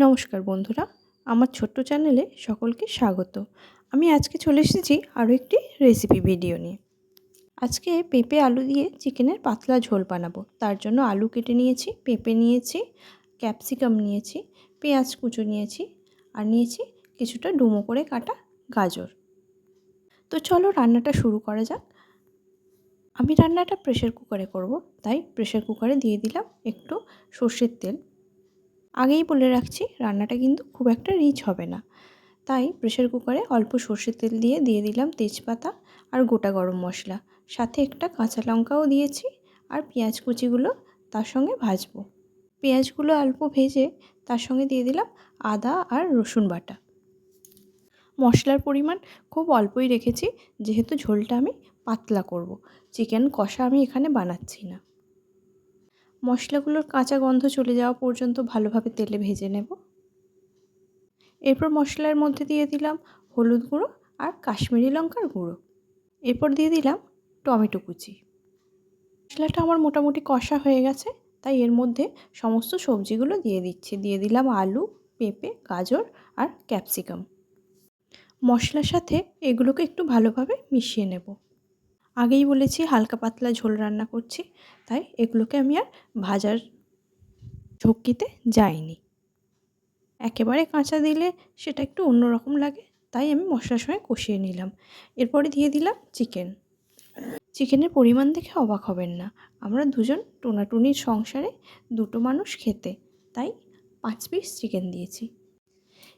নমস্কার বন্ধুরা, আমার ছোট্ট চ্যানেলে সকলকে স্বাগত। আমি আজকে চলে এসেছি আরও একটি রেসিপি ভিডিও নিয়ে। আজকে পেঁপে আলু দিয়ে চিকেনের পাতলা ঝোল বানাবো। তার জন্য আলু কেটে নিয়েছি, পেঁপে নিয়েছি, ক্যাপসিকাম নিয়েছি, পেঁয়াজ কুচো নিয়েছি আর নিয়েছি কিছুটা ডুমো করে কাটা গাজর। তো চলো রান্নাটা শুরু করা যাক। আমি রান্নাটা প্রেশার কুকারে করব, তাই প্রেশার কুকারে দিয়ে দিলাম একটু সর্ষের তেল। আগেই বলে রাখছি, রান্নাটা কিন্তু খুব একটা রিচ হবে না, তাই প্রেশার কুকারে অল্প সর্ষের তেল দিয়ে দিলাম তেজপাতা আর গোটা গরম মশলা, সাথে একটা কাঁচা লঙ্কাও দিয়েছি আর পেঁয়াজ কুচিগুলো তার সঙ্গে ভাজবো। পেঁয়াজগুলো অল্প ভেজে তার সঙ্গে দিয়ে দিলাম আদা আর রসুন বাটা। মশলার পরিমাণ খুব অল্পই রেখেছি, যেহেতু ঝোলটা আমি পাতলা করব। চিকেন কষা আমি এখানে বানাচ্ছি না। মশলাগুলোর কাঁচা গন্ধ চলে যাওয়া পর্যন্ত ভালোভাবে তেলে ভেজে নেব। এরপর মশলার মধ্যে দিয়ে দিলাম হলুদ গুঁড়ো আর কাশ্মীরি লঙ্কার গুঁড়ো। এরপর দিয়ে দিলাম টমেটো কুচি। মশলাটা আমার মোটামুটি কষা হয়ে গেছে, তাই এর মধ্যে সমস্ত সবজিগুলো দিয়ে দিচ্ছি। দিয়ে দিলাম আলু, পেঁপে, গাজর আর ক্যাপসিকাম। মশলার সাথে এগুলোকে একটু ভালোভাবে মিশিয়ে নেব। আগেই বলেছি হালকা পাতলা ঝোল রান্না করছি, তাই এগুলোকে আমি আর ভাজার ঝক্কিতে যাইনি। একেবারে কাঁচা দিলে সেটা একটু অন্যরকম লাগে, তাই আমি মশলার সঙ্গে কষিয়ে নিলাম। এরপরে দিয়ে দিলাম চিকেনের পরিমাণ দেখে অবাক হবেন না, আমরা দুজন টোনাটুনির সংসারে দুটো মানুষ খেতে, তাই 5 পিস চিকেন দিয়েছি।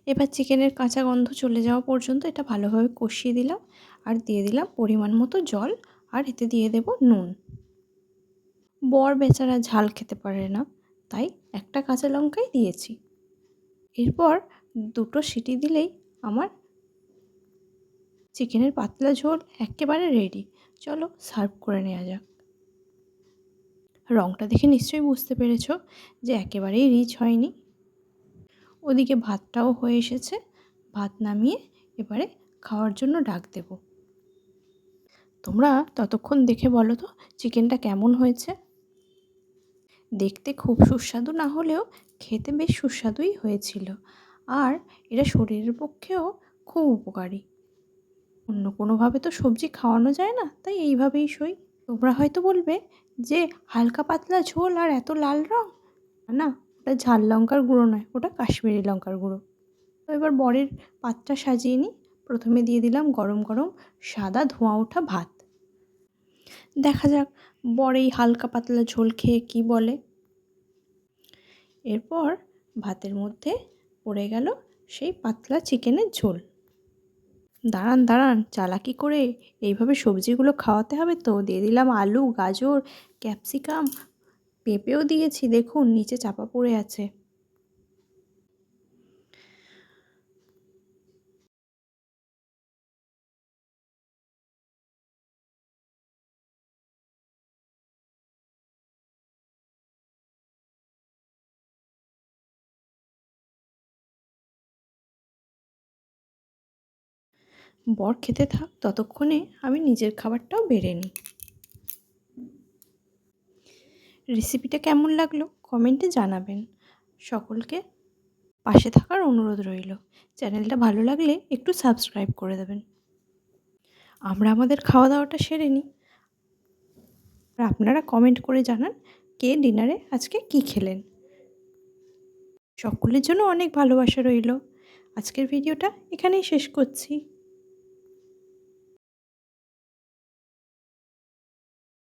এবার চিকেনের কাঁচা গন্ধ চলে যাওয়া পর্যন্ত এটা ভালোভাবে কষিয়ে দিলাম আর দিয়ে দিলাম পরিমাণ মতো জল, আর এতে দিয়ে দেব নুন। বর বেচারা ঝাল খেতে পারে না, তাই একটা কাঁচা লঙ্কাই দিয়েছি। এরপর 2টো সিটি দিলেই আমার চিকেনের পাতলা ঝোল একেবারে রেডি। চলো সার্ভ করে নেওয়া যাক। রঙটা দেখে নিশ্চয়ই বুঝতে পেরেছো যে একেবারেই রিচ হয়নি। ওদিকে ভাতটাও হয়ে এসেছে। ভাত নামিয়ে এবারে খাওয়ার জন্য ডাক দেব। তোমরা ততক্ষণ দেখে বলো তো চিকেনটা কেমন হয়েছে। দেখতে খুব সুস্বাদু না হলেও খেতে বেশ সুস্বাদুই হয়েছিল, আর এটা শরীরের পক্ষেও খুব উপকারী। অন্য কোনোভাবে তো সবজি খাওয়ানো যায় না, তাই এইভাবেই সই। তোমরা হয়তো বলবে যে হালকা পাতলা ঝোল আর এত লাল রঙ। না, ওটা ঝাল লঙ্কার গুঁড়ো নয়, ওটা কাশ্মীরি লঙ্কার গুঁড়ো। তো এবার বরের পাতটা সাজিয়ে নিই। প্রথমে দিয়ে দিলাম গরম গরম সাদা ধোঁয়া ওঠা ভাত। দেখা যাক বর এই হালকা পাতলা ঝোল খেয়ে কী বলে। এরপর ভাতের মধ্যে পড়ে গেল সেই পাতলা চিকেনের ঝোল। দাঁড়ান চালাকি করে এইভাবে সবজিগুলো খাওয়াতে হবে তো। দিয়ে দিলাম আলু, গাজর, ক্যাপসিকাম, পেঁপেও দিয়েছি, দেখুন নিচে চাপা পড়ে আছে। বর খেতে থাক, ততক্ষণে আমি নিজের খাবারটাও বেড়ে নিই। রেসিপিটা কেমন লাগলো কমেন্টে জানাবেন। সকলকে পাশে থাকার অনুরোধ রইল। চ্যানেলটা ভালো লাগলে একটু সাবস্ক্রাইব করে দেবেন। আমরা আমাদের খাওয়া দাওয়াটা সেরে নিই, আর আপনারা কমেন্ট করে জানান কে ডিনারে আজকে কী খেলেন। সকলের জন্য অনেক ভালোবাসা রইল। আজকের ভিডিওটা এখানেই শেষ করছি।